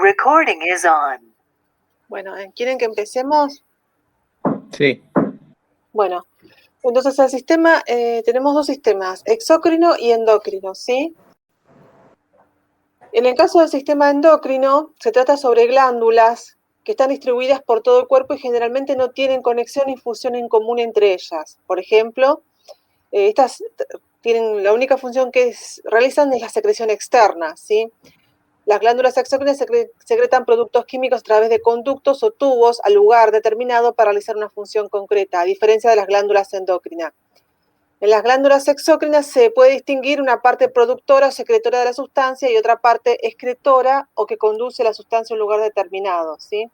Recording is on. Bueno, ¿quieren que empecemos? Sí. Bueno, entonces el sistema, tenemos dos sistemas, exócrino y endocrino, ¿sí? En el caso del sistema endocrino, se trata sobre glándulas que están distribuidas por todo el cuerpo y generalmente no tienen conexión ni función en común entre ellas. Por ejemplo, estas tienen la única función que realizan es la secreción externa, ¿sí? Las glándulas exócrinas secretan productos químicos a través de conductos o tubos al lugar determinado para realizar una función concreta, a diferencia de las glándulas endocrinas. En las glándulas exócrinas se puede distinguir una parte productora o secretora de la sustancia y otra parte excretora o que conduce la sustancia a un lugar determinado, ¿sí?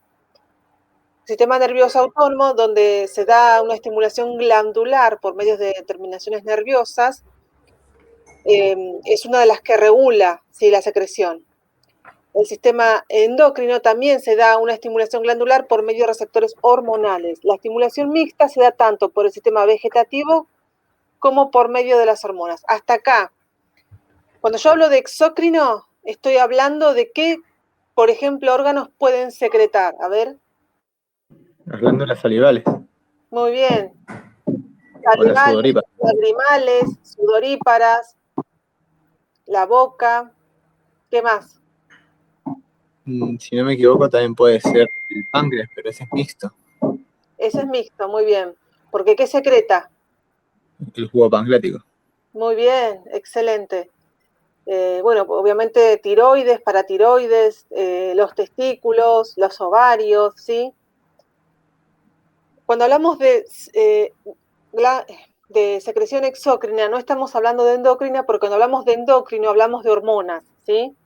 Sistema nervioso autónomo, donde se da una estimulación glandular por medio de terminaciones nerviosas, es una de las que regula, ¿sí?, la secreción. El sistema endocrino también se da una estimulación glandular por medio de receptores hormonales. La estimulación mixta se da tanto por el sistema vegetativo como por medio de las hormonas. Hasta acá. Cuando yo hablo de exócrino, estoy hablando de qué, por ejemplo, órganos pueden secretar. A ver. Las glándulas salivales. Muy bien. O las sudoríparas. Lagrimales, sudoríparas, la boca. ¿Qué más? Si no me equivoco, también puede ser el páncreas, pero ese es mixto. Ese es mixto, muy bien. Porque ¿qué secreta? El jugo pancreático. Muy bien, excelente. Bueno, obviamente tiroides, paratiroides, los testículos, los ovarios, ¿sí? Cuando hablamos de secreción exócrina, no estamos hablando de endocrina, porque cuando hablamos de endocrino hablamos de hormonas, ¿sí?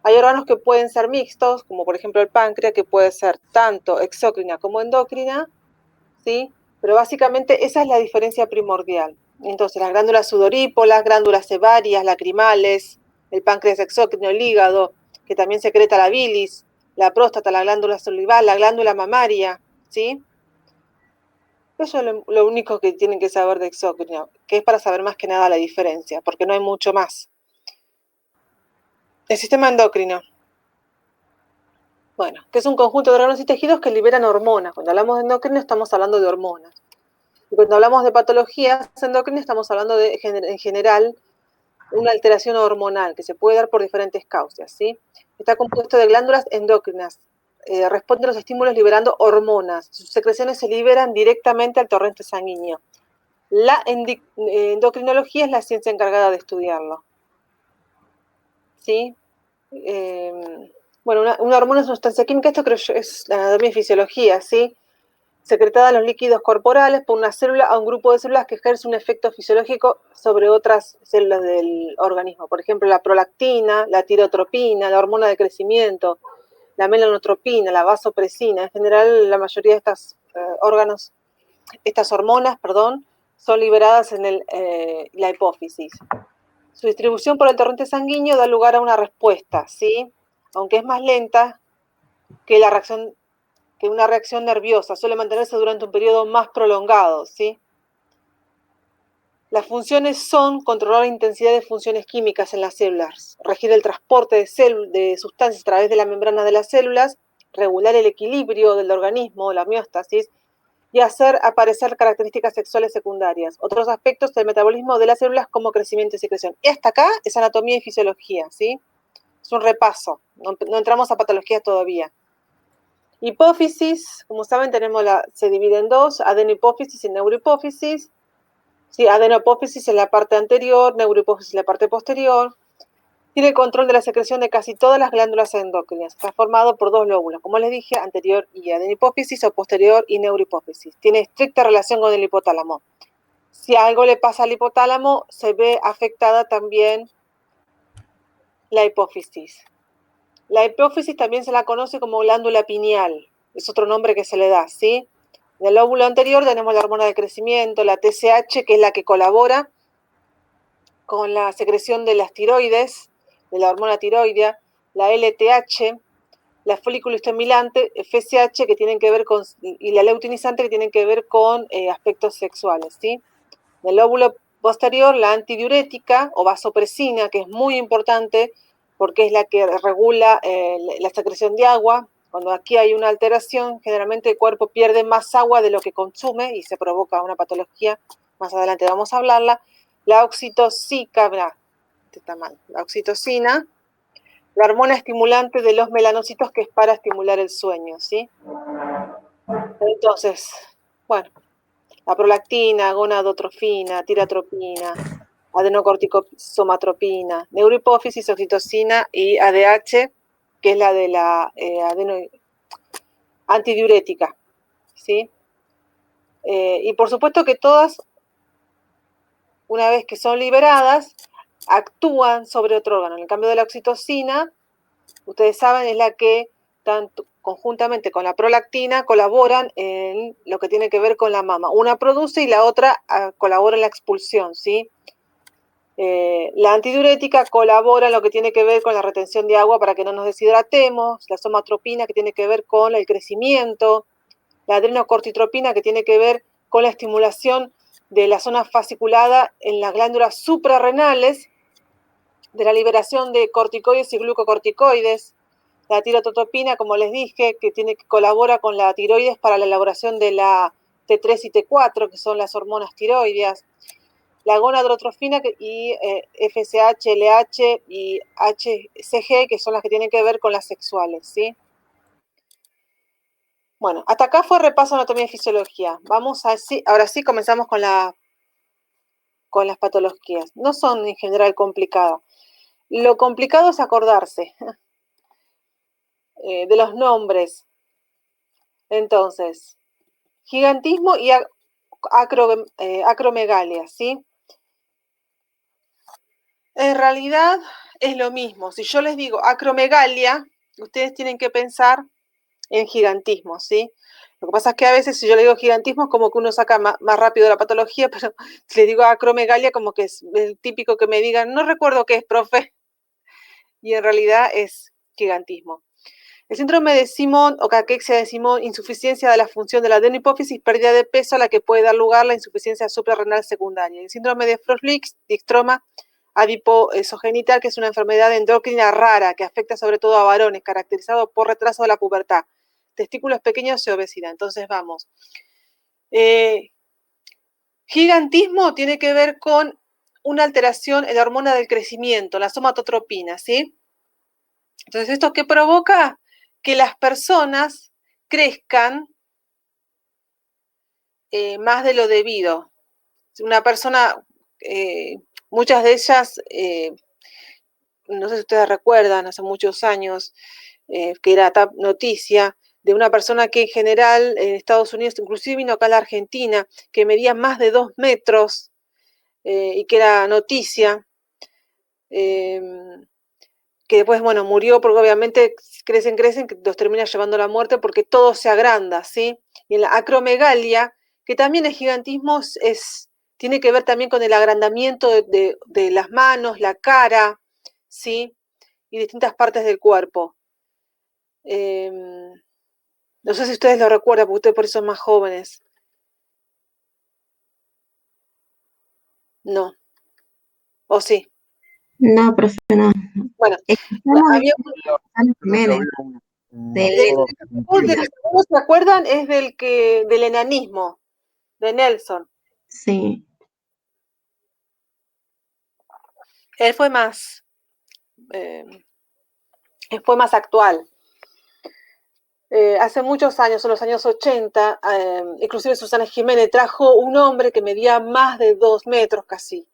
Hay órganos que pueden ser mixtos, como por ejemplo el páncreas, que puede ser tanto exócrina como endocrina, ¿sí? Pero básicamente esa es la diferencia primordial. Entonces, las glándulas sudoríparas, glándulas sebáreas, lacrimales, el páncreas exócrino, el hígado, que también secreta la bilis, la próstata, la glándula salival, la glándula mamaria, ¿sí? Eso es lo único que tienen que saber de exócrino, que es para saber más que nada la diferencia, porque no hay mucho más. El sistema endocrino. Bueno, que es un conjunto de órganos y tejidos que liberan hormonas. Cuando hablamos de endocrino estamos hablando de hormonas. Y cuando hablamos de patologías endocrinas estamos hablando de, en general, una alteración hormonal que se puede dar por diferentes causas, ¿sí? Está compuesto de glándulas endocrinas. Responde a los estímulos liberando hormonas. Sus secreciones se liberan directamente al torrente sanguíneo. La endocrinología es la ciencia encargada de estudiarlo, ¿sí? Bueno, una hormona es una sustancia química, esto creo yo es la anatomía y fisiología, ¿sí? Secretada en los líquidos corporales por una célula a un grupo de células que ejerce un efecto fisiológico sobre otras células del organismo. Por ejemplo, la prolactina, la tirotropina, la hormona de crecimiento, la melanotropina, la vasopresina. En general, la mayoría de estas hormonas, son liberadas en la hipófisis. Su distribución por el torrente sanguíneo da lugar a una respuesta, ¿sí? Aunque es más lenta que una reacción nerviosa, suele mantenerse durante un periodo más prolongado, ¿sí? Las funciones son controlar la intensidad de funciones químicas en las células, regir el transporte de sustancias a través de la membrana de las células, regular el equilibrio del organismo, la homeostasis, y hacer aparecer características sexuales secundarias. Otros aspectos del metabolismo de las células como crecimiento y secreción. Y hasta acá es anatomía y fisiología, ¿sí? Es un repaso, no entramos a patologías todavía. Hipófisis, como saben, se divide en dos, adenohipófisis y neurohipófisis. Sí, adenohipófisis en la parte anterior, neurohipófisis en la parte posterior. Tiene control de la secreción de casi todas las glándulas endocrinas. Está formado por dos lóbulos, como les dije, anterior y adenohipófisis o posterior y neurohipófisis. Tiene estricta relación con el hipotálamo. Si algo le pasa al hipotálamo, se ve afectada también la hipófisis. La hipófisis también se la conoce como glándula pineal. Es otro nombre que se le da, ¿sí? En el lóbulo anterior tenemos la hormona de crecimiento, la TSH, que es la que colabora con la secreción de las tiroides, de la hormona tiroidea, la LTH, la folículo estimulante, FSH, que tienen que ver con, y la luteinizante, que tienen que ver con aspectos sexuales, ¿sí? En el lóbulo posterior, la antidiurética o vasopresina, que es muy importante porque es la que regula la secreción de agua. Cuando aquí hay una alteración, generalmente el cuerpo pierde más agua de lo que consume y se provoca una patología. Más adelante vamos a hablarla. La oxitocina, está mal, la oxitocina, la hormona estimulante de los melanocitos que es para estimular el sueño, ¿sí? Entonces, bueno, la prolactina, gonadotrofina, tiratropina, adenocorticosomatropina, neurohipófisis, oxitocina y ADH, que es la de la antidiurética, ¿sí? Y por supuesto que todas, una vez que son liberadas, actúan sobre otro órgano. En el cambio de la oxitocina, ustedes saben, es la que tanto conjuntamente con la prolactina colaboran en lo que tiene que ver con la mama. Una produce y la otra colabora en la expulsión, ¿sí? La antidiurética colabora en lo que tiene que ver con la retención de agua para que no nos deshidratemos, la somatropina que tiene que ver con el crecimiento, la adrenocortitropina que tiene que ver con la estimulación de la zona fasciculada en las glándulas suprarrenales, de la liberación de corticoides y glucocorticoides, la tirotropina, como les dije, que colabora con la tiroides para la elaboración de la T3 y T4, que son las hormonas tiroideas, la gonadotrofina y FSH, LH y HCG, que son las que tienen que ver con las sexuales, ¿sí? Bueno, hasta acá fue repaso de anatomía y fisiología. Vamos así, ahora sí comenzamos con las patologías. No son en general complicadas. Lo complicado es acordarse de los nombres. Entonces, gigantismo y acromegalia, ¿sí? En realidad es lo mismo. Si yo les digo acromegalia, ustedes tienen que pensar en gigantismo, ¿sí? Lo que pasa es que a veces si yo le digo gigantismo es como que uno saca más rápido la patología, pero si le digo acromegalia como que es el típico que me digan, no recuerdo qué es, profe, y en realidad es gigantismo. El síndrome de Simon o caquexia de Simon, insuficiencia de la función de la adenohipófisis, pérdida de peso a la que puede dar lugar la insuficiencia suprarrenal secundaria. El síndrome de Froehlich, dixtroma adiposogenital, que es una enfermedad endocrina rara que afecta sobre todo a varones, caracterizado por retraso de la pubertad, testículos pequeños y obesidad. Entonces vamos. Gigantismo tiene que ver con una alteración en la hormona del crecimiento, la somatotropina, ¿sí? Entonces, ¿esto qué provoca? Que las personas crezcan más de lo debido. Una persona, muchas de ellas, no sé si ustedes recuerdan, hace muchos años, que era noticia, de una persona que en general en Estados Unidos, inclusive vino acá a la Argentina, que medía más de 2 metros y que era noticia, que después, bueno, murió porque obviamente crecen, que los termina llevando a la muerte porque todo se agranda, ¿sí? Y en la acromegalia, que también el gigantismo tiene que ver también con el agrandamiento de las manos, la cara, ¿sí? Y distintas partes del cuerpo. No sé si ustedes lo recuerdan, porque ustedes por eso son más jóvenes. No. ¿O sí? No, profe, no. Bueno, había del que todos se acuerdan es del enanismo, de Nelson. Sí. Él fue más actual. Hace muchos años, en los años 80, inclusive Susana Jiménez trajo un hombre que medía más de 2 metros casi.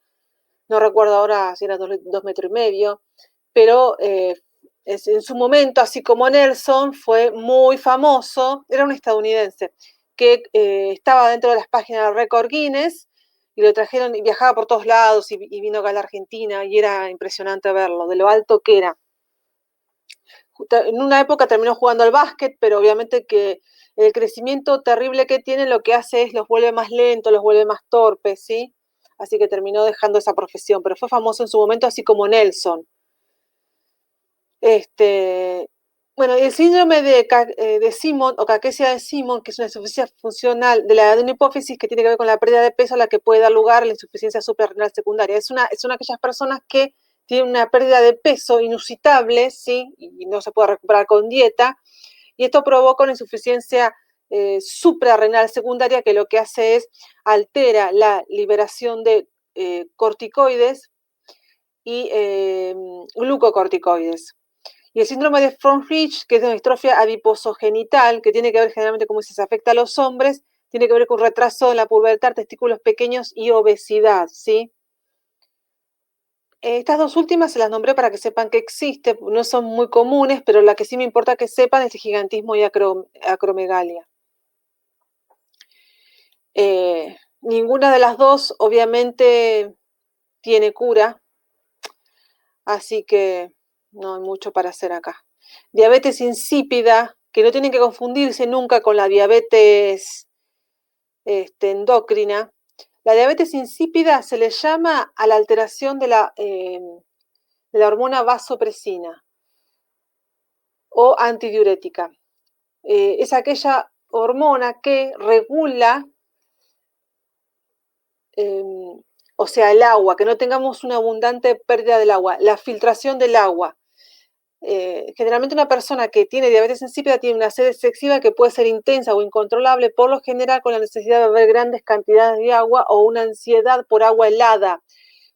No recuerdo ahora si era 2 metros y medio, pero en su momento, así como Nelson, fue muy famoso. Era un estadounidense que estaba dentro de las páginas de Record Guinness y lo trajeron y viajaba por todos lados y vino acá a la Argentina y era impresionante verlo, de lo alto que era. En una época terminó jugando al básquet, pero obviamente que el crecimiento terrible que tiene lo que hace es los vuelve más lentos, los vuelve más torpes, ¿sí? Así que terminó dejando esa profesión, pero fue famoso en su momento, así como Nelson. Bueno, el síndrome de Simon o caquexia de Simon, que es una insuficiencia funcional de la adenohipófisis que tiene que ver con la pérdida de peso a la que puede dar lugar a la insuficiencia suprarrenal secundaria. Son aquellas personas que tiene una pérdida de peso inusitable, ¿sí? Y no se puede recuperar con dieta, y esto provoca una insuficiencia suprarrenal secundaria que lo que hace es altera la liberación de corticoides y glucocorticoides. Y el síndrome de Froehlich, que es de una distrofia adiposogenital, que tiene que ver generalmente, como se afecta a los hombres, tiene que ver con retraso en la pubertad, testículos pequeños y obesidad, ¿sí? Estas dos últimas se las nombré para que sepan que existe, no son muy comunes, pero la que sí me importa que sepan es el gigantismo y acromegalia. Ninguna de las dos, obviamente, tiene cura, así que no hay mucho para hacer acá. Diabetes insípida, que no tienen que confundirse nunca con la diabetes endocrina. La diabetes insípida se le llama a la alteración de la hormona vasopresina o antidiurética. Es aquella hormona que regula, o sea, el agua, que no tengamos una abundante pérdida del agua, la filtración del agua. Generalmente una persona que tiene diabetes insípida tiene una sed excesiva que puede ser intensa o incontrolable, por lo general con la necesidad de beber grandes cantidades de agua o una ansiedad por agua helada,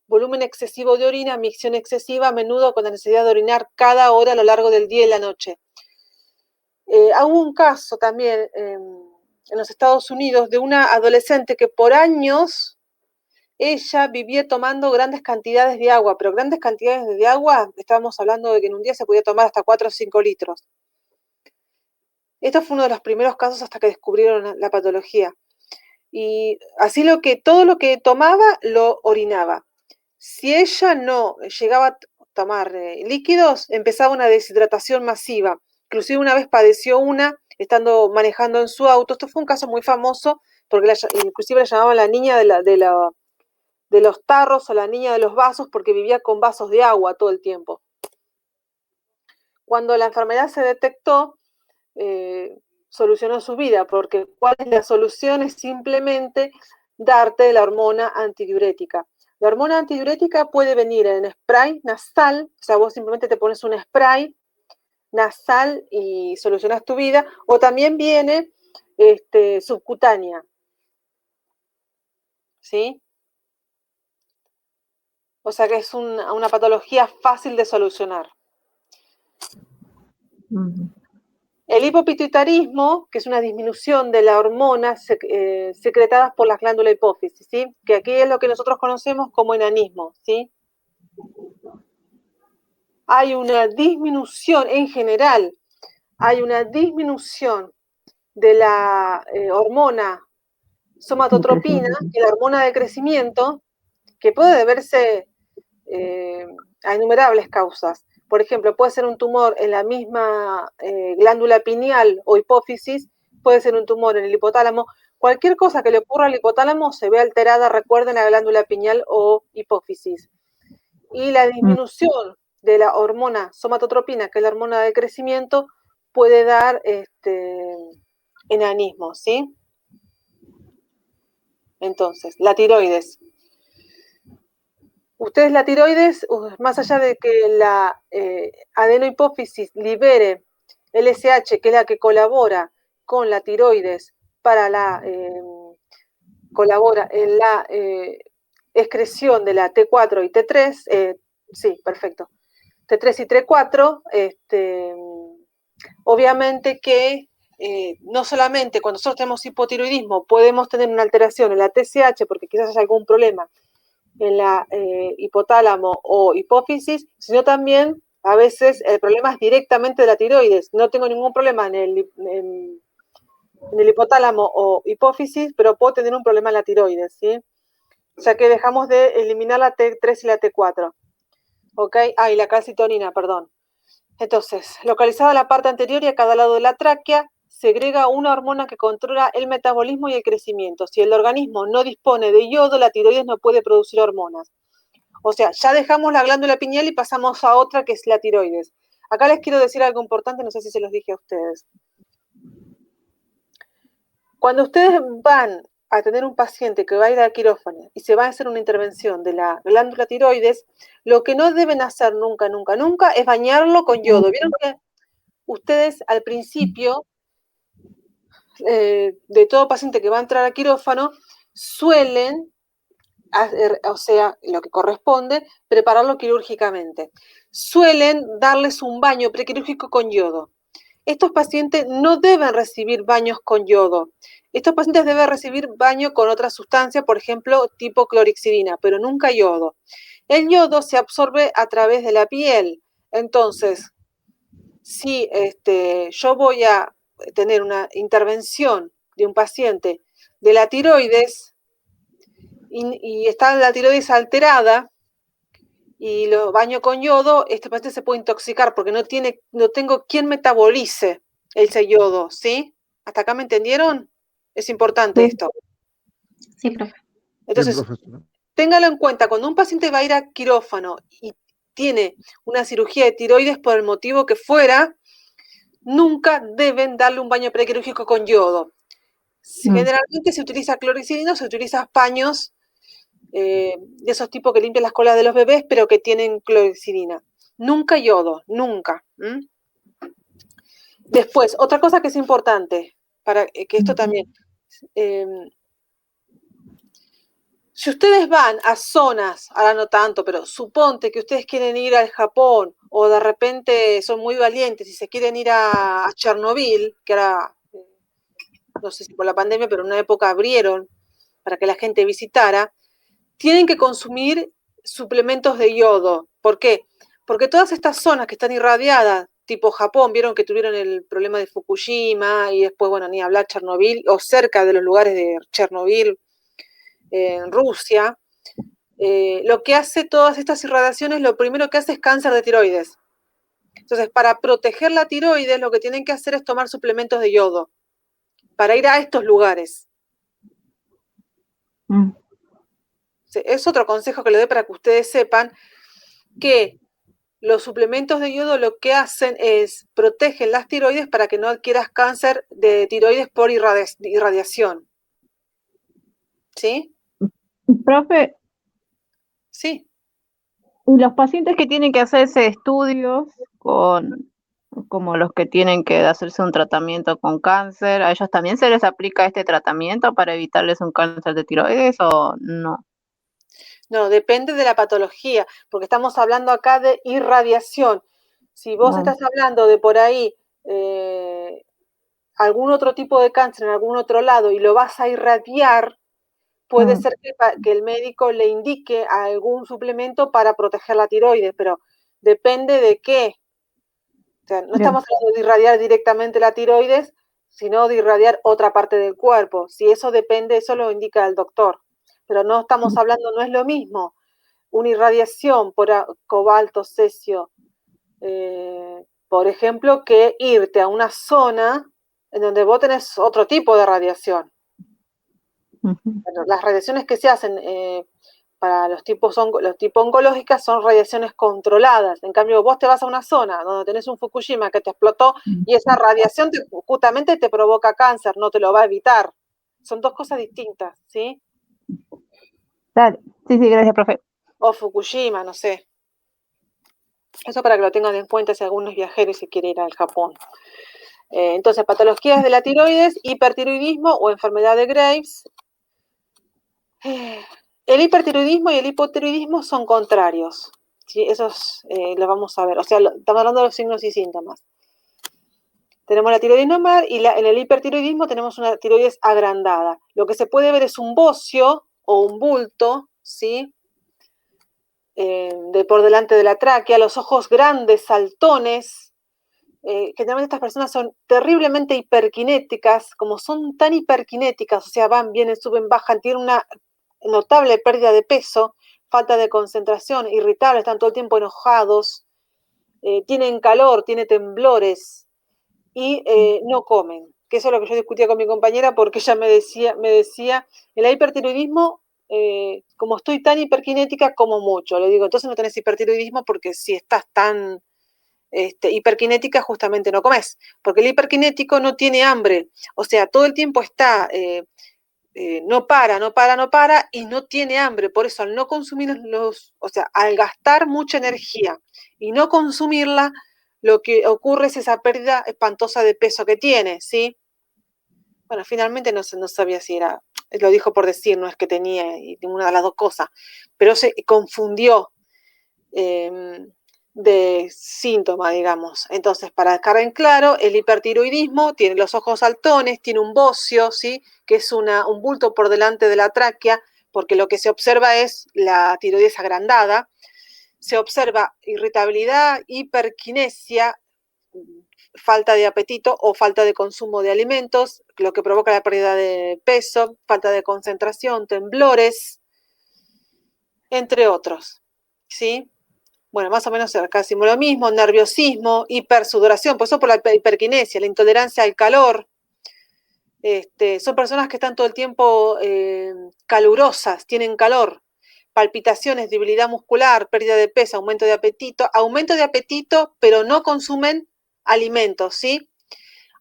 volumen excesivo de orina, micción excesiva, a menudo con la necesidad de orinar cada hora a lo largo del día y la noche. Hubo un caso también en los Estados Unidos de una adolescente que por años ella vivía tomando grandes cantidades de agua, pero grandes cantidades de agua, estábamos hablando de que en un día se podía tomar hasta 4 o 5 litros. Esto fue uno de los primeros casos hasta que descubrieron la patología. Y así todo lo que tomaba lo orinaba. Si ella no llegaba a tomar líquidos, empezaba una deshidratación masiva. Inclusive una vez padeció estando manejando en su auto. Esto fue un caso muy famoso, porque inclusive la llamaban la niña de los tarros o la niña de los vasos, porque vivía con vasos de agua todo el tiempo. Cuando la enfermedad se detectó, solucionó su vida, porque ¿cuál es la solución? Es simplemente darte la hormona antidiurética. La hormona antidiurética puede venir en spray nasal, o sea, vos simplemente te pones un spray nasal y solucionas tu vida, o también viene subcutánea, ¿sí? O sea que es una patología fácil de solucionar. El hipopituitarismo, que es una disminución de la hormona secretadas por las glándulas hipófisis, ¿sí? Que aquí es lo que nosotros conocemos como enanismo, ¿sí? Hay una disminución en general, hay una disminución de la hormona somatotropina, que es la hormona de crecimiento, que puede deberse a innumerables causas. Por ejemplo, puede ser un tumor en la misma glándula pineal o hipófisis, puede ser un tumor en el hipotálamo. Cualquier cosa que le ocurra al hipotálamo se ve alterada, recuerden, la glándula pineal o hipófisis. Y la disminución de la hormona somatotropina, que es la hormona de crecimiento, puede dar enanismo, ¿sí? Entonces, la tiroides. Ustedes la tiroides, más allá de que la adenohipófisis libere LSH, que es la que colabora con la tiroides colabora en la excreción de la T4 y T3, sí, perfecto, T3 y T4, obviamente que no solamente cuando nosotros tenemos hipotiroidismo podemos tener una alteración en la TSH porque quizás haya algún problema en la hipotálamo o hipófisis, sino también a veces el problema es directamente de la tiroides. No tengo ningún problema en el hipotálamo o hipófisis, pero puedo tener un problema en la tiroides, ¿sí? O sea que dejamos de eliminar la T3 y la T4. ¿Ok? Y la calcitonina, perdón. Entonces, localizada en la parte anterior y a cada lado de la tráquea, segrega una hormona que controla el metabolismo y el crecimiento. Si el organismo no dispone de yodo, la tiroides no puede producir hormonas. O sea, ya dejamos la glándula pineal y pasamos a otra que es la tiroides. Acá les quiero decir algo importante, no sé si se los dije a ustedes. Cuando ustedes van a tener un paciente que va a ir al quirófano y se va a hacer una intervención de la glándula tiroides, lo que no deben hacer nunca, nunca, nunca es bañarlo con yodo. Vieron que ustedes al principio, de todo paciente que va a entrar al quirófano, suelen hacer, o sea, lo que corresponde, prepararlo quirúrgicamente. Suelen darles un baño prequirúrgico con yodo. Estos pacientes no deben recibir baños con yodo. Estos pacientes deben recibir baño con otra sustancia, por ejemplo, tipo clorixidina, pero nunca yodo. El yodo se absorbe a través de la piel. Entonces, si yo voy a tener una intervención de un paciente de la tiroides y está la tiroides alterada, y lo baño con yodo, este paciente se puede intoxicar porque no tengo quien metabolice ese yodo, ¿sí? ¿Hasta acá me entendieron? Es importante Sí. esto. Sí, profe. Entonces, téngalo en cuenta, cuando un paciente va a ir a quirófano y tiene una cirugía de tiroides por el motivo que fuera, nunca deben darle un baño prequirúrgico con yodo. Generalmente se utiliza clorexidina, se utilizan paños de esos tipos que limpian las colas de los bebés, pero que tienen clorexidina. Nunca yodo, nunca. Después, otra cosa que es importante, para que esto también, si ustedes van a zonas, ahora no tanto, pero suponte que ustedes quieren ir al Japón o de repente son muy valientes y se quieren ir a Chernobyl, que ahora, no sé si por la pandemia, pero en una época abrieron para que la gente visitara, tienen que consumir suplementos de yodo. ¿Por qué? Porque todas estas zonas que están irradiadas, tipo Japón, vieron que tuvieron el problema de Fukushima y después, bueno, ni hablar Chernobyl, o cerca de los lugares de Chernobyl, en Rusia, lo que hace todas estas irradiaciones, lo primero que hace es cáncer de tiroides. Entonces, para proteger la tiroides, lo que tienen que hacer es tomar suplementos de yodo, para ir a estos lugares. Es otro consejo que le doy para que ustedes sepan que los suplementos de yodo lo que hacen es protegen las tiroides para que no adquieras cáncer de tiroides por irradiación. ¿Sí? Profe, Sí. ¿y los pacientes que tienen que hacerse estudios como los que tienen que hacerse un tratamiento con cáncer, a ellos también se les aplica este tratamiento para evitarles un cáncer de tiroides o no? No, depende de la patología, porque estamos hablando acá de irradiación. Si vos estás hablando de por ahí algún otro tipo de cáncer en algún otro lado y lo vas a irradiar, puede ser que el médico le indique algún suplemento para proteger la tiroides, pero depende de qué. O sea, no estamos hablando de irradiar directamente la tiroides, sino de irradiar otra parte del cuerpo. Si eso depende, eso lo indica el doctor. Pero no estamos hablando, no es lo mismo una irradiación por cobalto, cesio, por ejemplo, que irte a una zona en donde vos tenés otro tipo de radiación. Bueno, las radiaciones que se hacen para los tipos oncológicas son radiaciones controladas. En cambio, vos te vas a una zona donde tenés un Fukushima que te explotó y esa radiación justamente te provoca cáncer, no te lo va a evitar. Son dos cosas distintas, ¿sí? Dale. Sí, gracias, profe. O Fukushima, no sé. Eso para que lo tengan en cuenta si algunos viajeros se quieren ir al Japón. Entonces, patologías de la tiroides, hipertiroidismo o enfermedad de Graves. El hipertiroidismo y el hipotiroidismo son contrarios. ¿Sí? Esos los vamos a ver. O sea, estamos hablando de los signos y síntomas. Tenemos la tiroides normal y en el hipertiroidismo tenemos una tiroides agrandada. Lo que se puede ver es un bocio o un bulto, ¿sí? Por delante de la tráquea, los ojos grandes, saltones. Generalmente estas personas son terriblemente hiperkinéticas. Como son tan hiperkinéticas, o sea, van, vienen, suben, bajan, tienen una notable pérdida de peso, falta de concentración, irritables, están todo el tiempo enojados, tienen calor, tienen temblores y no comen. Que eso es lo que yo discutía con mi compañera porque ella me decía, el hipertiroidismo, como estoy tan hiperkinética, como mucho. Le digo, entonces no tenés hipertiroidismo porque si estás tan hiperkinética justamente no comes, porque el hiperkinético no tiene hambre, o sea, todo el tiempo está no para y no tiene hambre. Por eso al no consumir o sea, al gastar mucha energía y no consumirla, lo que ocurre es esa pérdida espantosa de peso que tiene, ¿sí? Bueno, finalmente no sabía si era, lo dijo por decir, no es que tenía ninguna de las dos cosas, pero se confundió de síntoma, digamos. Entonces, para dejar en claro, el hipertiroidismo tiene los ojos saltones, tiene un bocio, ¿sí? Que es un bulto por delante de la tráquea, porque lo que se observa es la tiroides agrandada. Se observa irritabilidad, hiperquinesia, falta de apetito o falta de consumo de alimentos, lo que provoca la pérdida de peso, falta de concentración, temblores, entre otros, ¿sí? Bueno, más o menos acá decimos lo mismo, nerviosismo, hipersudoración, por eso por la hiperquinesia, la intolerancia al calor. Son personas que están todo el tiempo calurosas, tienen calor, palpitaciones, debilidad muscular, pérdida de peso, aumento de apetito, pero no consumen alimentos, ¿sí?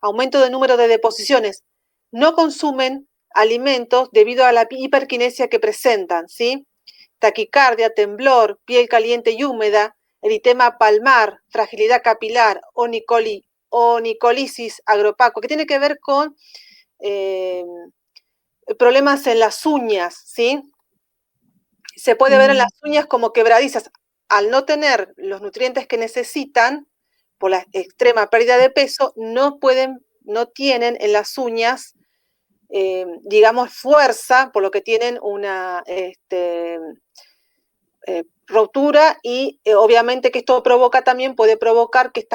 Aumento de número de deposiciones, no consumen alimentos debido a la hiperquinesia que presentan, ¿sí? Taquicardia, temblor, piel caliente y húmeda, eritema palmar, fragilidad capilar, onicolisis agropaco, que tiene que ver con problemas en las uñas, ¿sí? Se puede ver en las uñas como quebradizas. Al no tener los nutrientes que necesitan, por la extrema pérdida de peso, no tienen en las uñas, digamos, fuerza, por lo que tienen una rotura y obviamente que esto puede provocar que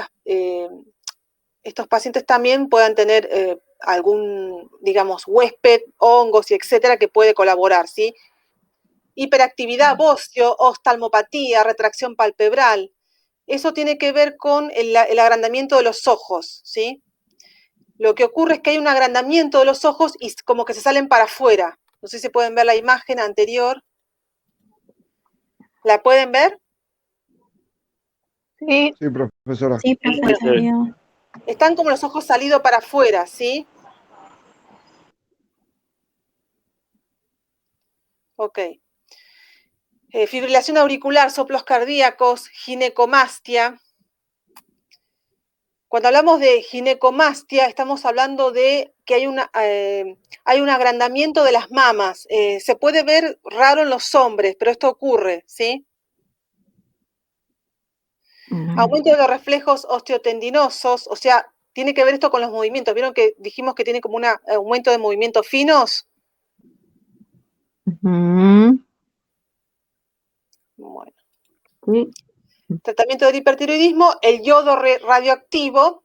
estos pacientes también puedan tener algún, digamos, huésped, hongos y etcétera, que puede colaborar, ¿sí? Hiperactividad, bocio, oftalmopatía, retracción palpebral. Eso tiene que ver con el agrandamiento de los ojos, ¿sí? Lo que ocurre es que hay un agrandamiento de los ojos y como que se salen para afuera. No sé si pueden ver la imagen anterior. ¿La pueden ver? Sí. Sí, profesora. Sí, profesor. Están como los ojos salidos para afuera, ¿sí? Ok. Fibrilación auricular, soplos cardíacos, ginecomastia. Cuando hablamos de ginecomastia, estamos hablando de que hay un agrandamiento de las mamas. Se puede ver raro en los hombres, pero esto ocurre, ¿sí? Aumento de los reflejos osteotendinosos, o sea, tiene que ver esto con los movimientos. ¿Vieron que dijimos que tiene como un aumento de movimientos finos? Bueno. Sí. Tratamiento del hipertiroidismo, el yodo radioactivo,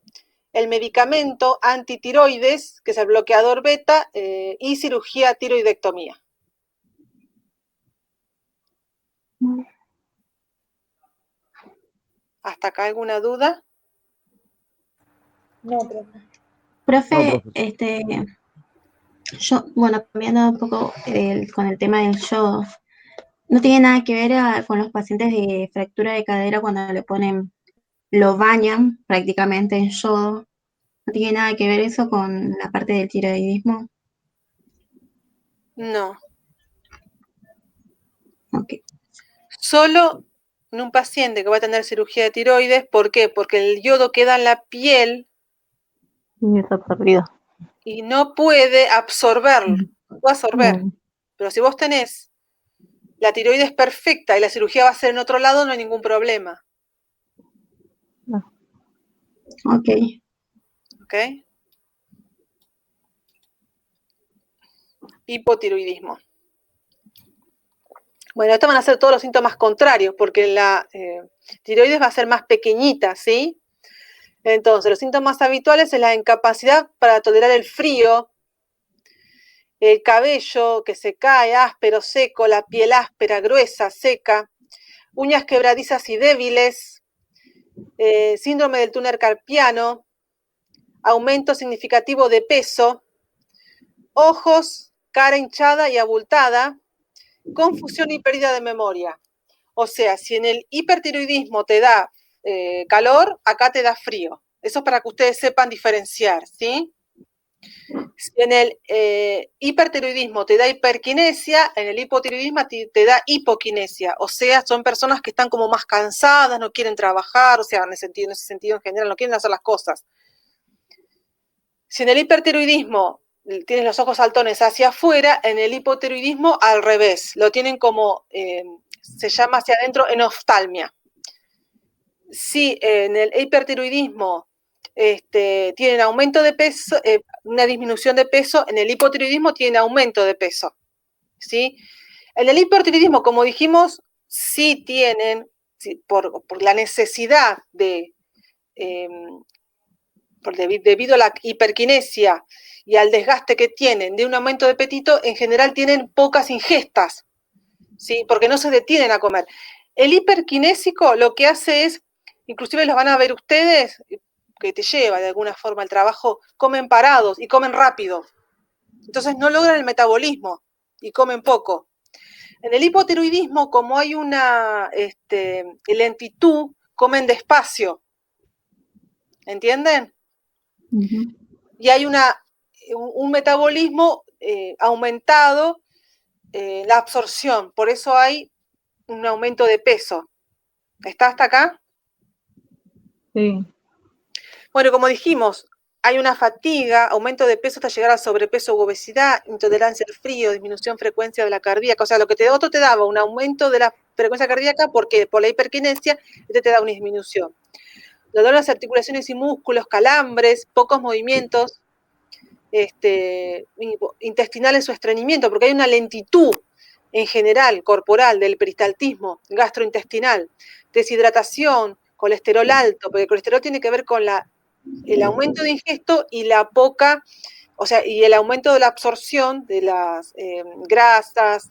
el medicamento antitiroides, que es el bloqueador beta, y cirugía tiroidectomía. ¿Hasta acá alguna duda? No, profe. Profe, No, yo, bueno, cambiando un poco con el tema del yodo, no tiene nada que ver con los pacientes de fractura de cadera cuando lo bañan prácticamente en yodo. ¿No tiene nada que ver eso con la parte del tiroidismo? No. Ok. Solo en un paciente que va a tener cirugía de tiroides, ¿por qué? Porque el yodo queda en la piel Y es absorbido. y no puede absorberlo, no puede absorber. Pero si vos tenés la tiroides perfecta y la cirugía va a ser en otro lado, no hay ningún problema. Ok. ¿Ok? Hipotiroidismo. Bueno, estos van a ser todos los síntomas contrarios, porque la tiroides va a ser más pequeñita, ¿sí? Entonces, los síntomas habituales es la incapacidad para tolerar el frío, el cabello que se cae, áspero, seco, la piel áspera, gruesa, seca, uñas quebradizas y débiles, síndrome del túnel carpiano, aumento significativo de peso, ojos, cara hinchada y abultada, confusión y pérdida de memoria. O sea, si en el hipertiroidismo te da calor, acá te da frío. Eso para que ustedes sepan diferenciar, ¿sí? Si en el hipertiroidismo te da hiperquinesia, en el hipotiroidismo te da hipoquinesia. O sea, son personas que están como más cansadas, no quieren trabajar, o sea, en ese sentido en general, no quieren hacer las cosas. Si en el hipertiroidismo tienes los ojos saltones hacia afuera, en el hipotiroidismo al revés. Lo tienen como, se llama hacia adentro enoftalmia. Si en el hipertiroidismo tienen aumento de peso, una disminución de peso, en el hipotiroidismo tienen aumento de peso, ¿sí? En el hipertiroidismo, como dijimos, sí tienen, sí, por la necesidad debido a la hiperquinesia y al desgaste que tienen de un aumento de apetito, en general tienen pocas ingestas, ¿sí? Porque no se detienen a comer. El hiperkinésico lo que hace es, inclusive los van a ver ustedes, que te lleva de alguna forma al trabajo, comen parados y comen rápido. Entonces no logran el metabolismo y comen poco. En el hipotiroidismo, como hay una lentitud, comen despacio. ¿Entienden? Ujú. Y hay un metabolismo aumentado, la absorción. Por eso hay un aumento de peso. ¿Está hasta acá? Sí. Bueno, como dijimos, hay una fatiga, aumento de peso hasta llegar al sobrepeso u obesidad, intolerancia al frío, disminución frecuencia de la cardíaca. O sea, lo que otro te daba un aumento de la frecuencia cardíaca porque por la hiperquinesia, este te da una disminución. Dolor en las articulaciones y músculos, calambres, pocos movimientos intestinales o estreñimiento, porque hay una lentitud en general corporal del peristaltismo gastrointestinal, deshidratación, colesterol alto, porque el colesterol tiene que ver con el aumento de ingesto y la poca, o sea, y el aumento de la absorción de las grasas,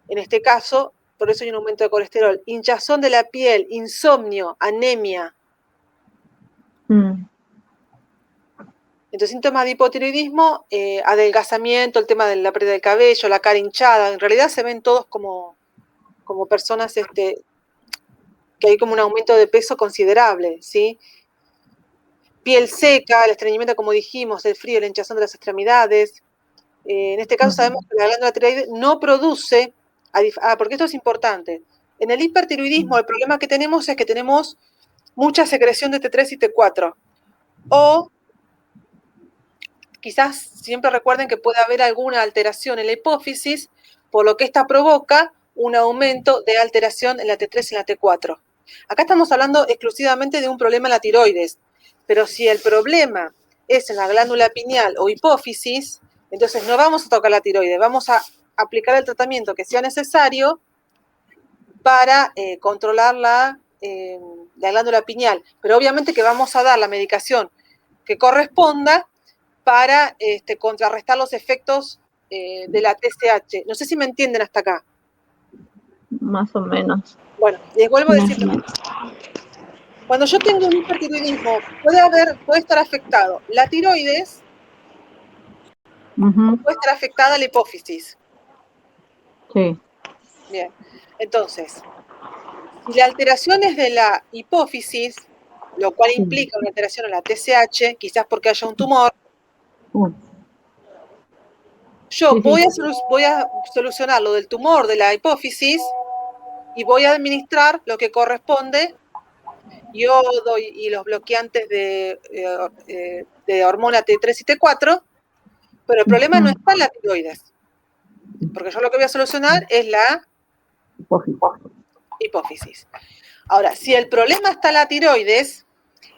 en este caso, por eso hay un aumento de colesterol, hinchazón de la piel, insomnio, anemia. Entonces, síntomas de hipotiroidismo, adelgazamiento, el tema de la pérdida del cabello, la cara hinchada, en realidad se ven todos como personas que hay como un aumento de peso considerable, ¿sí? Piel seca, el estreñimiento, como dijimos, el frío, la hinchazón de las extremidades. En este caso sabemos que la glándula tiroides no produce, porque esto es importante. En el hipertiroidismo el problema que tenemos es que tenemos mucha secreción de T3 y T4. O quizás siempre recuerden que puede haber alguna alteración en la hipófisis, por lo que esta provoca un aumento de alteración en la T3 y en la T4. Acá estamos hablando exclusivamente de un problema en la tiroides, pero si el problema es en la glándula pineal o hipófisis, entonces no vamos a tocar la tiroides, vamos a aplicar el tratamiento que sea necesario para controlar la glándula pineal, pero obviamente que vamos a dar la medicación que corresponda para contrarrestar los efectos de la TSH. No sé si me entienden hasta acá. Más o menos. Bueno, les vuelvo a decir, cuando yo tengo un hipertiroidismo, puede estar afectado la tiroides, puede estar afectada la hipófisis. Sí. Bien, entonces, si la alteración es de la hipófisis, lo cual implica una alteración en la TSH, quizás porque haya un tumor, yo voy a solucionar lo del tumor de la hipófisis y voy a administrar lo que corresponde, yodo y los bloqueantes de hormona T3 y T4, pero el problema no está en la tiroides, porque yo lo que voy a solucionar es la hipófisis. Ahora, si el problema está en la tiroides,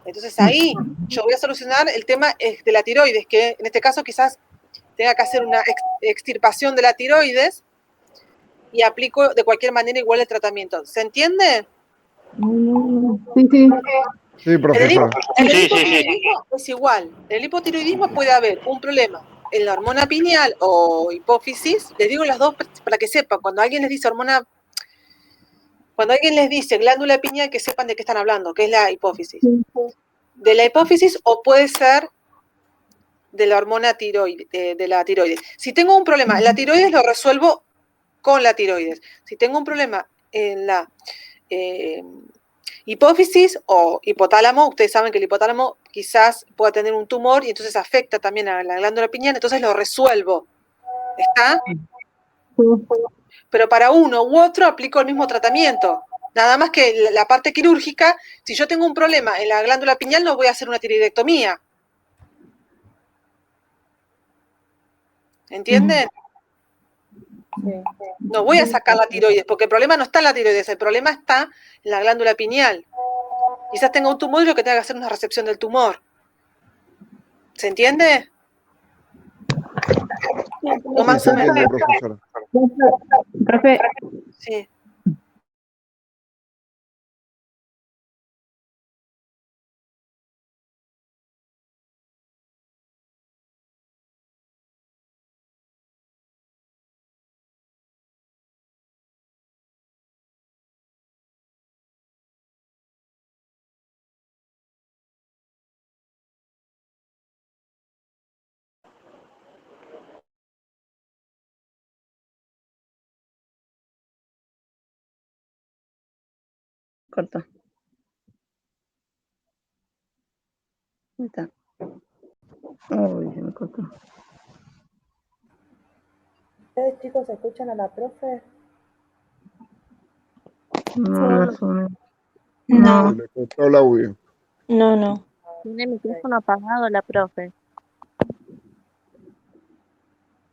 entonces ahí yo voy a solucionar el tema de la tiroides, que en este caso quizás tenga que hacer una extirpación de la tiroides y aplico de cualquier manera igual el tratamiento. ¿Se entiende? Sí, sí. Sí, profesor. En el hipotiroidismo es igual. En el hipotiroidismo puede haber un problema en la hormona pineal o hipófisis. Les digo las dos para que sepan. Cuando alguien les dice glándula pineal, que sepan de qué están hablando, que es la hipófisis. De la hipófisis o puede ser de la hormona tiroides, de la tiroides. Si tengo un problema en la tiroides, lo resuelvo con la tiroides. Si tengo un problema en la hipófisis o hipotálamo. Ustedes saben que el hipotálamo quizás pueda tener un tumor y entonces afecta también a la glándula pineal, entonces lo resuelvo. ¿Está? Pero para uno u otro aplico el mismo tratamiento. Nada más que la parte quirúrgica, si yo tengo un problema en la glándula pineal, no voy a hacer una tiroidectomía. ¿Entienden? No voy a sacar la tiroides, porque el problema no está en la tiroides, el problema está en la glándula pineal. Quizás tenga un tumor y lo que tenga que hacer es una recepción del tumor. ¿Se entiende? O más Sí, o se menos. entiende, profesora. Profe, Sí. cortó. Ahí está. Uy, se me cortó. ¿Ustedes, chicos, escuchan a la profe? No, más o menos. No, Se le cortó el audio. No. Tiene el micrófono apagado la profe.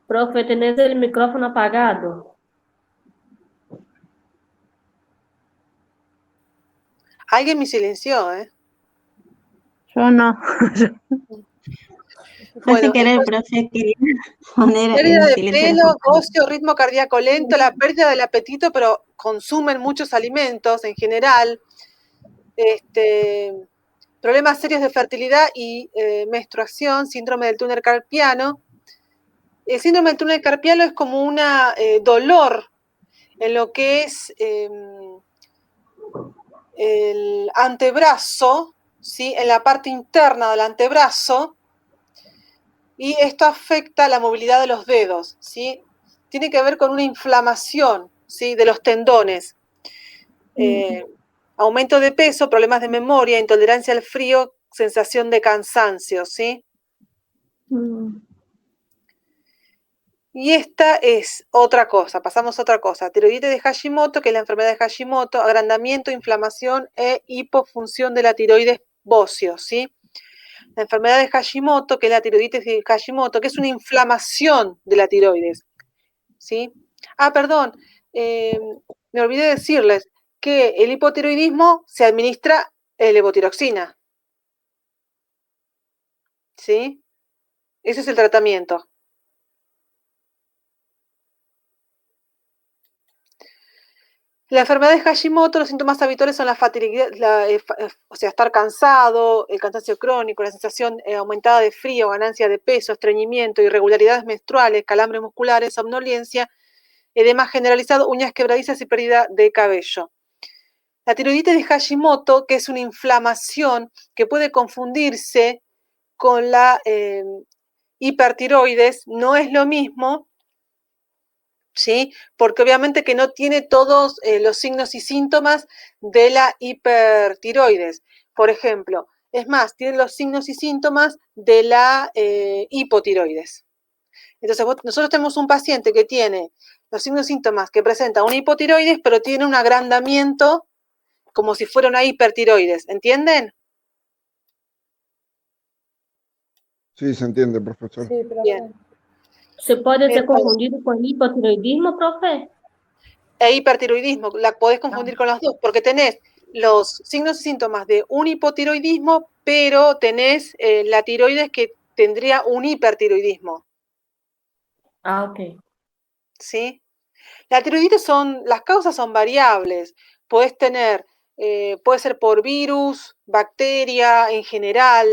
Profe, tenés el micrófono apagado. Alguien me silenció, ¿eh? Yo no. fue sin Bueno, querer, entonces, profe, quería poner pérdida en de silencio la pelo, pantalla. óseo, ritmo cardíaco lento, la pérdida del apetito, pero consumen muchos alimentos en general. Problemas serios de fertilidad y menstruación, síndrome del túnel carpiano. El síndrome del túnel carpiano es como un dolor en lo que es el antebrazo, ¿sí? En la parte interna del antebrazo, y esto afecta la movilidad de los dedos, ¿sí? Tiene que ver con una inflamación, ¿sí? De los tendones. Aumento de peso, problemas de memoria, intolerancia al frío, sensación de cansancio, ¿sí? Y esta es otra cosa, pasamos a otra cosa. Tiroiditis de Hashimoto, que es la enfermedad de Hashimoto, agrandamiento, inflamación e hipofunción de la tiroides bóceo, ¿sí? La enfermedad de Hashimoto, que es la tiroiditis de Hashimoto, que es una inflamación de la tiroides, ¿sí? Perdón, me olvidé decirles que el hipotiroidismo se administra levotiroxina, ¿sí? Ese es el tratamiento. La enfermedad de Hashimoto, los síntomas habituales son la fatiga, o sea, estar cansado, el cansancio crónico, la sensación aumentada de frío, ganancia de peso, estreñimiento, irregularidades menstruales, calambres musculares, somnolencia, edema generalizado, uñas quebradizas y pérdida de cabello. La tiroiditis de Hashimoto, que es una inflamación que puede confundirse con la hipertiroides, no es lo mismo, ¿sí? Porque obviamente que no tiene todos los signos y síntomas de la hipertiroides. Por ejemplo, es más, tiene los signos y síntomas de la hipotiroides. Entonces, nosotros tenemos un paciente que tiene los signos y síntomas que presenta una hipotiroides, pero tiene un agrandamiento como si fuera una hipertiroides. ¿Entienden? Sí, se entiende, profesor. Sí, profe. Bien. ¿Se puede Bien, ser confundido con hipotiroidismo, profe? E hipertiroidismo, la podés confundir con las dos, porque tenés los signos y síntomas de un hipotiroidismo, pero tenés la tiroides que tendría un hipertiroidismo, Ok. ¿sí? La tiroiditis las causas son variables. Podés tener, puede ser por virus, bacteria en general,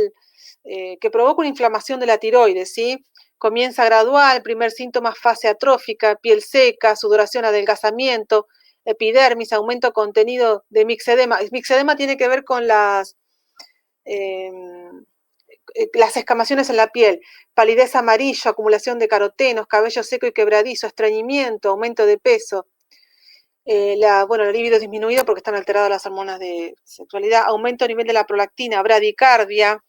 que provoca una inflamación de la tiroides, ¿sí? Comienza gradual, primer síntoma, fase atrófica, piel seca, sudoración, adelgazamiento, epidermis, aumento contenido de mixedema. El mixedema tiene que ver con las escamaciones en la piel, palidez amarilla, acumulación de carotenos, cabello seco y quebradizo, estreñimiento, aumento de peso. La libido disminuido porque están alteradas las hormonas de sexualidad, aumento a nivel de la prolactina, bradicardia,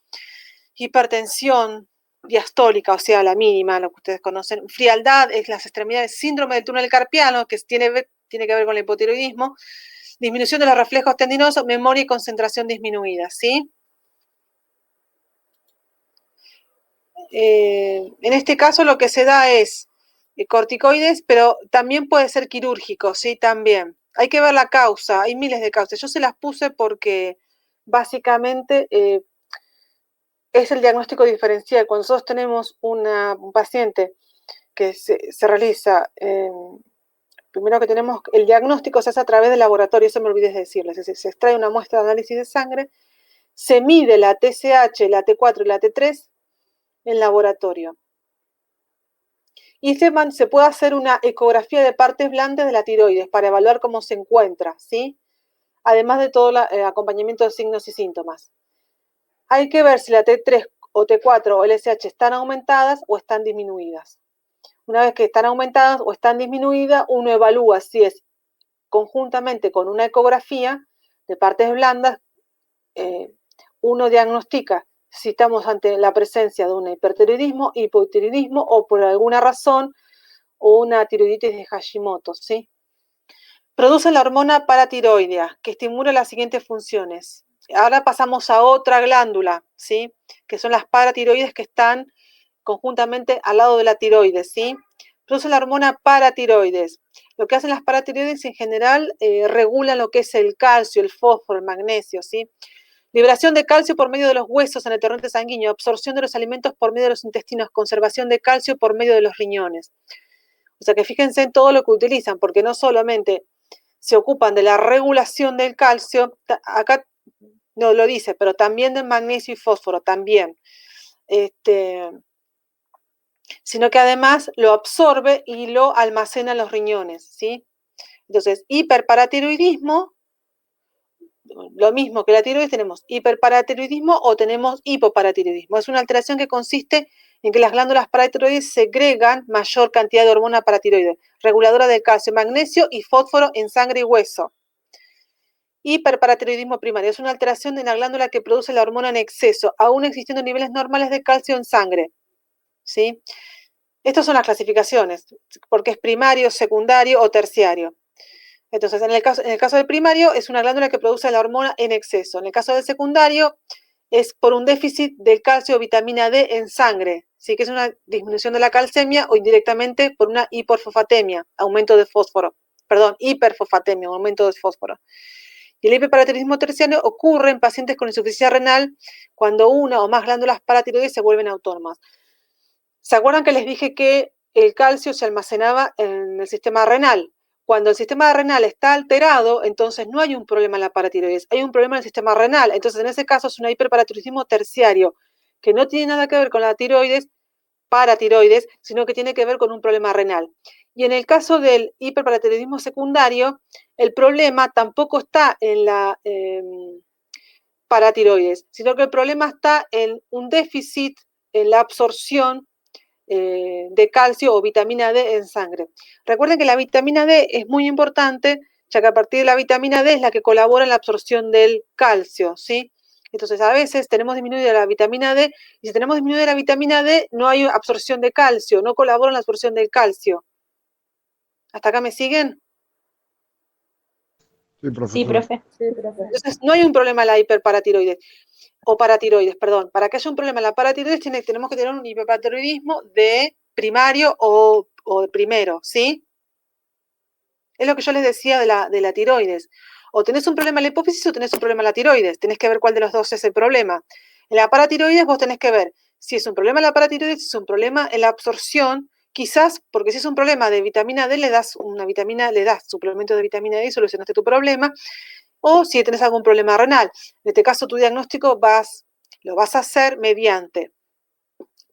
hipertensión diastólica, o sea, la mínima, lo que ustedes conocen, frialdad, es las extremidades, síndrome del túnel carpiano, que tiene que ver con el hipotiroidismo, disminución de los reflejos tendinosos, memoria y concentración disminuida, ¿sí? En este caso lo que se da es corticoides, pero también puede ser quirúrgico, ¿sí? También. Hay que ver la causa, hay miles de causas. Yo se las puse porque básicamente es el diagnóstico diferencial. Cuando nosotros tenemos un paciente que se realiza, primero que tenemos, el diagnóstico se hace a través del laboratorio, eso me olvidé de decirles, es decir, se extrae una muestra de análisis de sangre, se mide la TSH, la T4 y la T3 en laboratorio. Y se puede hacer una ecografía de partes blandas de la tiroides para evaluar cómo se encuentra, ¿sí? Además de todo el acompañamiento de signos y síntomas. Hay que ver si la T3 o T4 o LSH están aumentadas o están disminuidas. Una vez que están aumentadas o están disminuidas, uno evalúa si es conjuntamente con una ecografía de partes blandas, uno diagnostica si estamos ante la presencia de un hipertiroidismo, hipotiroidismo o por alguna razón o una tiroiditis de Hashimoto, ¿sí? Produce la hormona paratiroidea que estimula las siguientes funciones. Ahora pasamos a otra glándula, ¿sí? Que son las paratiroides que están conjuntamente al lado de la tiroides, ¿sí? Produce la hormona paratiroides. Lo que hacen las paratiroides en general regulan lo que es el calcio, el fósforo, el magnesio, ¿sí? Liberación de calcio por medio de los huesos en el torrente sanguíneo, absorción de los alimentos por medio de los intestinos, conservación de calcio por medio de los riñones. O sea que fíjense en todo lo que utilizan, porque no solamente se ocupan de la regulación del calcio, acá no lo dice, pero también del magnesio y fósforo, también. Sino que además lo absorbe y lo almacena en los riñones, ¿sí? Entonces, hiperparatiroidismo, lo mismo que la tiroides, tenemos hiperparatiroidismo o tenemos hipoparatiroidismo. Es una alteración que consiste en que las glándulas paratiroides segregan mayor cantidad de hormona paratiroide, reguladora del calcio, magnesio y fósforo en sangre y hueso. Hiperparatiroidismo primario es una alteración de la glándula que produce la hormona en exceso, aún existiendo niveles normales de calcio en sangre, ¿sí? Estas son las clasificaciones, porque es primario, secundario o terciario. Entonces, en el caso del primario, es una glándula que produce la hormona en exceso. En el caso del secundario, es por un déficit del calcio o vitamina D en sangre, ¿sí? Que es una disminución de la calcemia o indirectamente por una hiperfosfatemia, aumento de fósforo. Perdón, hiperfosfatemia, aumento de fósforo. Y el hiperparatiroidismo terciario ocurre en pacientes con insuficiencia renal cuando una o más glándulas paratiroides se vuelven autónomas. ¿Se acuerdan que les dije que el calcio se almacenaba en el sistema renal? Cuando el sistema renal está alterado, entonces no hay un problema en la paratiroides, hay un problema en el sistema renal. Entonces, en ese caso es un hiperparatiroidismo terciario, que no tiene nada que ver con la tiroides, paratiroides, sino que tiene que ver con un problema renal. Y en el caso del hiperparatiroidismo secundario, el problema tampoco está en la paratiroides, sino que el problema está en un déficit en la absorción de calcio o vitamina D en sangre. Recuerden que la vitamina D es muy importante, ya que a partir de la vitamina D es la que colabora en la absorción del calcio, ¿sí? Entonces, a veces tenemos disminuida la vitamina D, y si tenemos disminuida la vitamina D, no hay absorción de calcio, no colabora en la absorción del calcio. ¿Hasta acá me siguen? Sí, profesor. Sí, profe. Entonces, no hay un problema en la hiperparatiroides, o paratiroides, perdón. Para que haya un problema en la paratiroides, tenemos que tener un hiperparatiroidismo de primario o de primero, ¿sí? Es lo que yo les decía de la tiroides. O tenés un problema en la hipófisis o tenés un problema en la tiroides. Tenés que ver cuál de los dos es el problema. En la paratiroides vos tenés que ver si es un problema en la paratiroides, si es un problema en la absorción, quizás porque si es un problema de vitamina D, le das suplemento de vitamina D y solucionaste tu problema, o si tenés algún problema renal. En este caso, tu diagnóstico lo vas a hacer mediante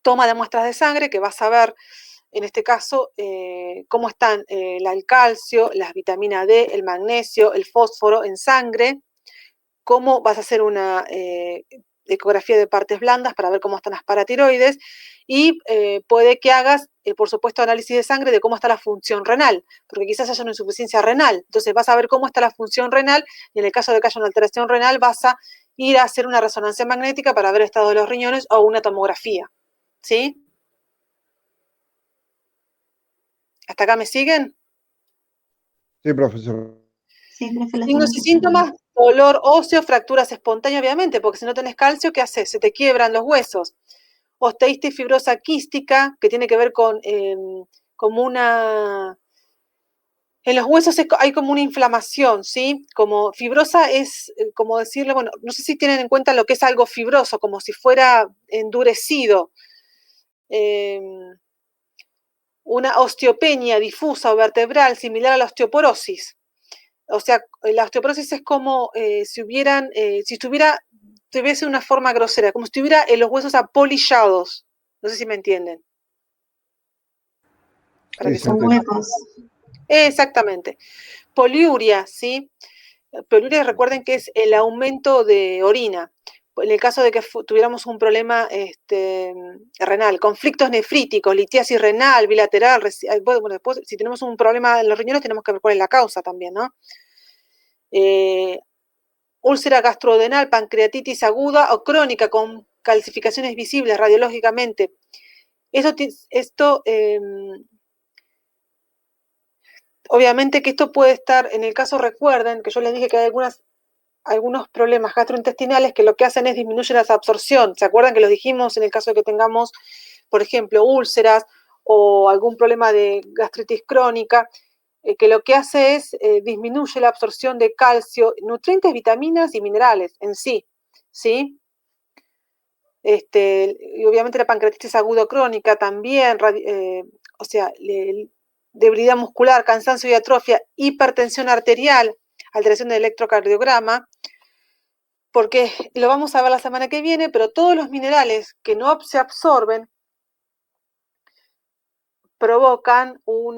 toma de muestras de sangre, que vas a ver, en este caso, cómo están el calcio, las vitaminas D, el magnesio, el fósforo en sangre, cómo vas a hacer una ecografía de partes blandas para ver cómo están las paratiroides, y puede que hagas por supuesto, análisis de sangre de cómo está la función renal, porque quizás haya una insuficiencia renal. Entonces vas a ver cómo está la función renal y en el caso de que haya una alteración renal vas a ir a hacer una resonancia magnética para ver el estado de los riñones o una tomografía. ¿Sí? ¿Hasta acá me siguen? Sí, profesor. Sí, profe, la Signos estamos y escuchando. síntomas, dolor óseo, fracturas espontáneas, obviamente, porque si no tenés calcio, ¿qué haces? Se te quiebran los huesos. Osteitis fibrosa quística, que tiene que ver con como una... En los huesos hay como una inflamación, ¿sí? Como fibrosa es, como decirle, bueno, no sé si tienen en cuenta lo que es algo fibroso, como si fuera endurecido. Una osteopenia difusa o vertebral similar a la osteoporosis. O sea, la osteoporosis es como si hubieran, si estuviera, te ves de una forma grosera, como si estuviera los huesos apolillados. No sé si me entienden. Para Sí, que se se Con entiende. huecos. Exactamente. Poliuria, ¿sí? Poliuria, recuerden que es el aumento de orina. En el caso de que tuviéramos un problema renal, conflictos nefríticos, litiasis renal, bilateral, bueno, después si tenemos un problema en los riñones tenemos que ver cuál es la causa también, ¿no? Úlcera gastrodenal, pancreatitis aguda o crónica con calcificaciones visibles radiológicamente. Obviamente que esto puede estar, en el caso, recuerden que yo les dije que hay algunos problemas gastrointestinales que lo que hacen es disminuir la absorción. ¿Se acuerdan que lo dijimos en el caso de que tengamos, por ejemplo, úlceras o algún problema de gastritis crónica? Que lo que hace es disminuye la absorción de calcio, nutrientes, vitaminas y minerales en sí, ¿sí? Y obviamente la pancreatitis aguda crónica también, o sea, debilidad muscular, cansancio y atrofia, hipertensión arterial, alteración del electrocardiograma, porque lo vamos a ver la semana que viene, pero todos los minerales que no se absorben provocan o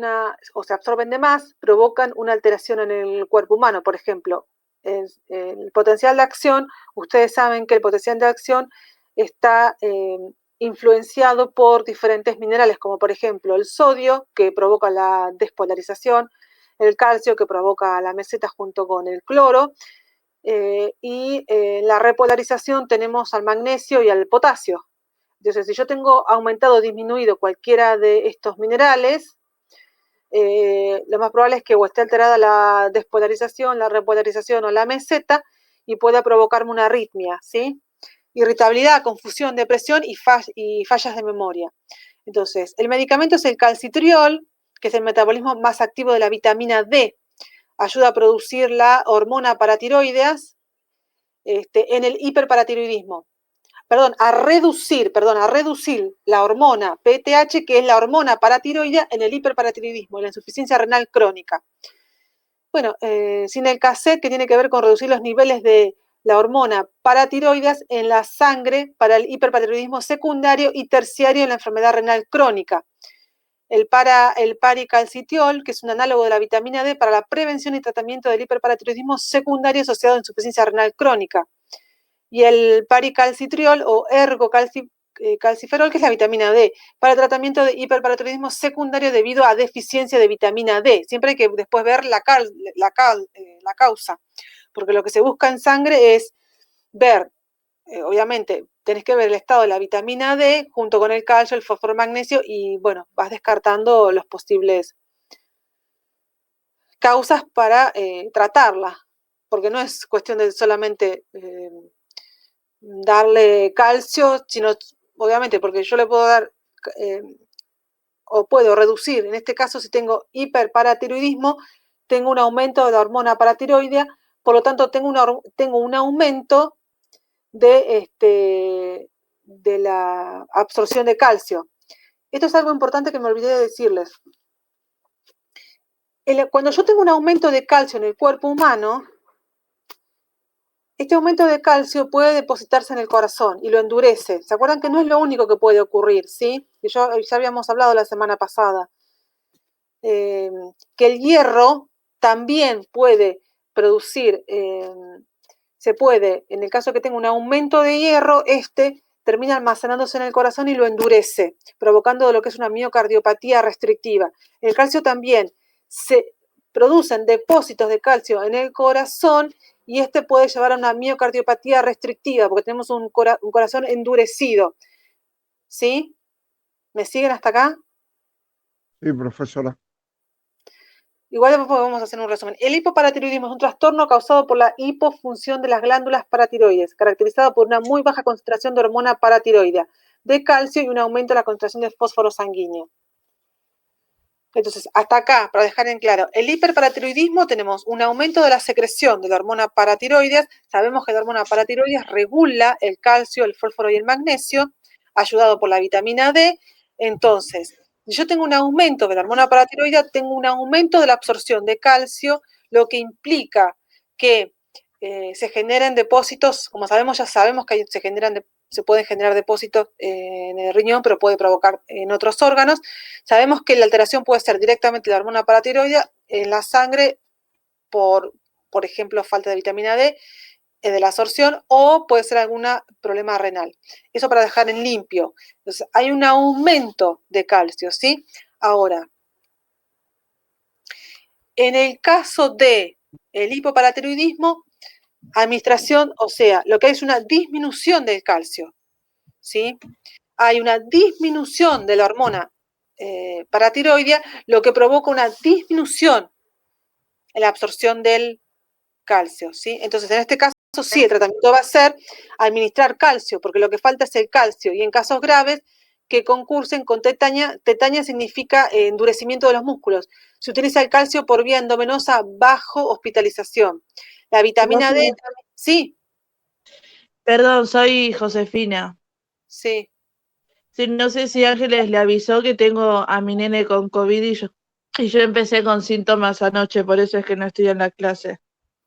se absorben de más, provocan una alteración en el cuerpo humano. Por ejemplo, el potencial de acción, ustedes saben que el potencial de acción está influenciado por diferentes minerales, como por ejemplo el sodio, que provoca la despolarización, el calcio, que provoca la meseta junto con el cloro, y en la repolarización tenemos al magnesio y al potasio. Entonces, si yo tengo aumentado o disminuido cualquiera de estos minerales, lo más probable es que o esté alterada la despolarización, la repolarización o la meseta y pueda provocarme una arritmia, ¿sí? Irritabilidad, confusión, depresión y fallas de memoria. Entonces, el medicamento es el calcitriol, que es el metabolismo más activo de la vitamina D. Ayuda a producir la hormona paratiroideas en el hiperparatiroidismo. A reducir la hormona PTH, que es la hormona paratiroidea, en el hiperparatiroidismo, en la insuficiencia renal crónica. Bueno, sin el cassette, que tiene que ver con reducir los niveles de la hormona paratiroides en la sangre para el hiperparatiroidismo secundario y terciario en la enfermedad renal crónica. El paricalcitiol, que es un análogo de la vitamina D para la prevención y tratamiento del hiperparatiroidismo secundario asociado a insuficiencia renal crónica. Y el paricalcitriol o ergocalciferol, que es la vitamina D, para el tratamiento de hiperparatiroidismo secundario debido a deficiencia de vitamina D. Siempre hay que después ver la causa, porque lo que se busca en sangre es ver, obviamente, tenés que ver el estado de la vitamina D junto con el calcio, el fósforo, magnesio, y bueno, vas descartando los posibles causas para tratarla, porque no es cuestión de solamente darle calcio, sino obviamente porque yo le puedo dar o puedo reducir, en este caso si tengo hiperparatiroidismo, tengo un aumento de la hormona paratiroidea, por lo tanto tengo un aumento de la absorción de calcio. Esto es algo importante que me olvidé de decirles. Cuando yo tengo un aumento de calcio en el cuerpo humano, este aumento de calcio puede depositarse en el corazón y lo endurece. ¿Se acuerdan que no es lo único que puede ocurrir? ¿Sí? Ya habíamos hablado la semana pasada. Que el hierro también puede producir, en el caso que tenga un aumento de hierro, termina almacenándose en el corazón y lo endurece, provocando lo que es una miocardiopatía restrictiva. El calcio también se producen depósitos de calcio en el corazón y este puede llevar a una miocardiopatía restrictiva porque tenemos un corazón endurecido. ¿Sí? ¿Me siguen hasta acá? Sí, profesora. Igual después podemos hacer un resumen. El hipoparatiroidismo es un trastorno causado por la hipofunción de las glándulas paratiroides, caracterizado por una muy baja concentración de hormona paratiroidea, de calcio y un aumento de la concentración de fósforo sanguíneo. Entonces, hasta acá, para dejar en claro, el hiperparatiroidismo tenemos un aumento de la secreción de la hormona paratiroides. Sabemos que la hormona paratiroides regula el calcio, el fósforo y el magnesio, ayudado por la vitamina D. Entonces, si yo tengo un aumento de la hormona paratiroidea, tengo un aumento de la absorción de calcio, lo que implica que se generen depósitos, como sabemos, ya sabemos que se pueden generar depósitos en el riñón, pero puede provocar en otros órganos. Sabemos que la alteración puede ser directamente de la hormona paratiroidea en la sangre por ejemplo, falta de vitamina D, de la absorción, o puede ser algún problema renal. Eso para dejar en limpio. Entonces, hay un aumento de calcio, ¿sí? Ahora, en el caso de el hipoparatiroidismo, administración, o sea, lo que hay es una disminución del calcio, ¿sí? Hay una disminución de la hormona paratiroidea, lo que provoca una disminución en la absorción del calcio, ¿sí? Entonces, en este caso, sí, el tratamiento va a ser administrar calcio, porque lo que falta es el calcio, y en casos graves que concursen con tetania, tetania significa endurecimiento de los músculos. Se utiliza el calcio por vía endovenosa bajo hospitalización. La vitamina D, sí, Perdón, soy Josefina. sí. Sí, no sé si Ángeles le avisó que tengo a mi nene con COVID y yo empecé con síntomas anoche, por eso es que no estoy en la clase.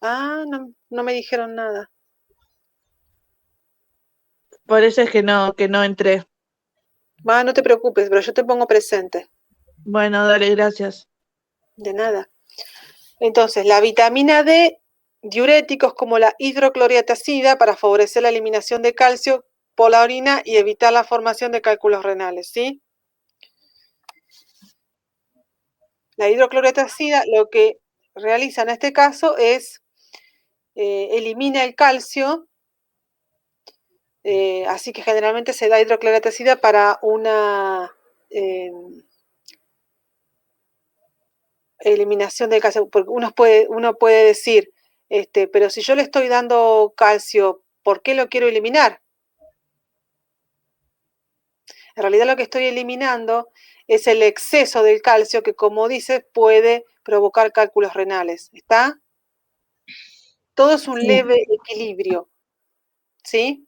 Ah, no me dijeron nada. Por eso es que no entré. Va, no te preocupes, pero yo te pongo presente. Bueno, dale, gracias. De nada. Entonces, la vitamina D, diuréticos como la hidrocloriatacida para favorecer la eliminación de calcio por la orina y evitar la formación de cálculos renales, ¿sí? La hidrocloriatacida lo que realiza en este caso es elimina el calcio, así que generalmente se da hidrocloriatacida para una eliminación del calcio, porque uno puede decir, pero si yo le estoy dando calcio, ¿por qué lo quiero eliminar? En realidad lo que estoy eliminando es el exceso del calcio que, como dices, puede provocar cálculos renales. ¿Está? Todo es un leve equilibrio. ¿Sí?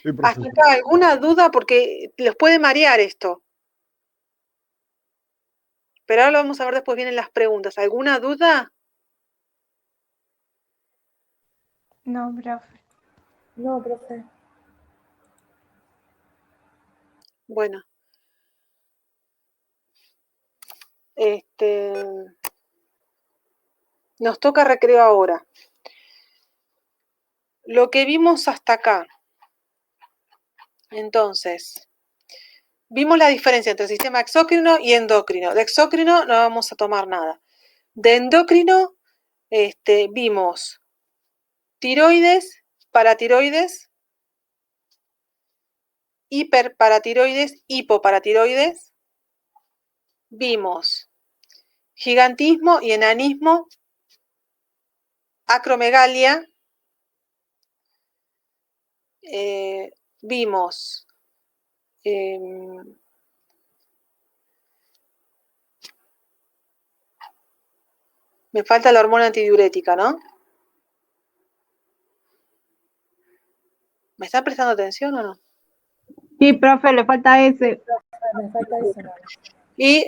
Sí, ¿Hasta profesora. acá alguna duda? Porque les puede marear esto. Pero ahora lo vamos a ver después, vienen las preguntas. ¿Alguna duda? No, profe. No, profe. Bueno. Nos toca recreo ahora. Lo que vimos hasta acá. Entonces, vimos la diferencia entre el sistema exócrino y endocrino. De exócrino no vamos a tomar nada. De endocrino, vimos tiroides, paratiroides, hiperparatiroides, hipoparatiroides. Vimos gigantismo y enanismo, acromegalia. Vimos me falta la hormona antidiurética, ¿no? ¿Me están prestando atención o no? Sí, profe, le falta ese. Me falta eso. Y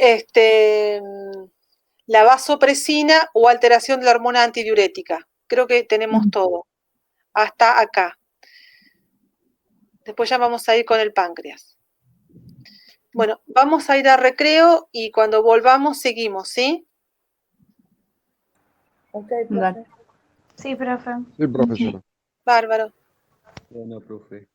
la vasopresina o alteración de la hormona antidiurética. Creo que tenemos todo. Hasta acá. Después ya vamos a ir con el páncreas. Bueno, vamos a ir a recreo y cuando volvamos seguimos, ¿sí? Ok, profe. Sí, profe. Sí, profesora. Bárbaro. Bueno, profe.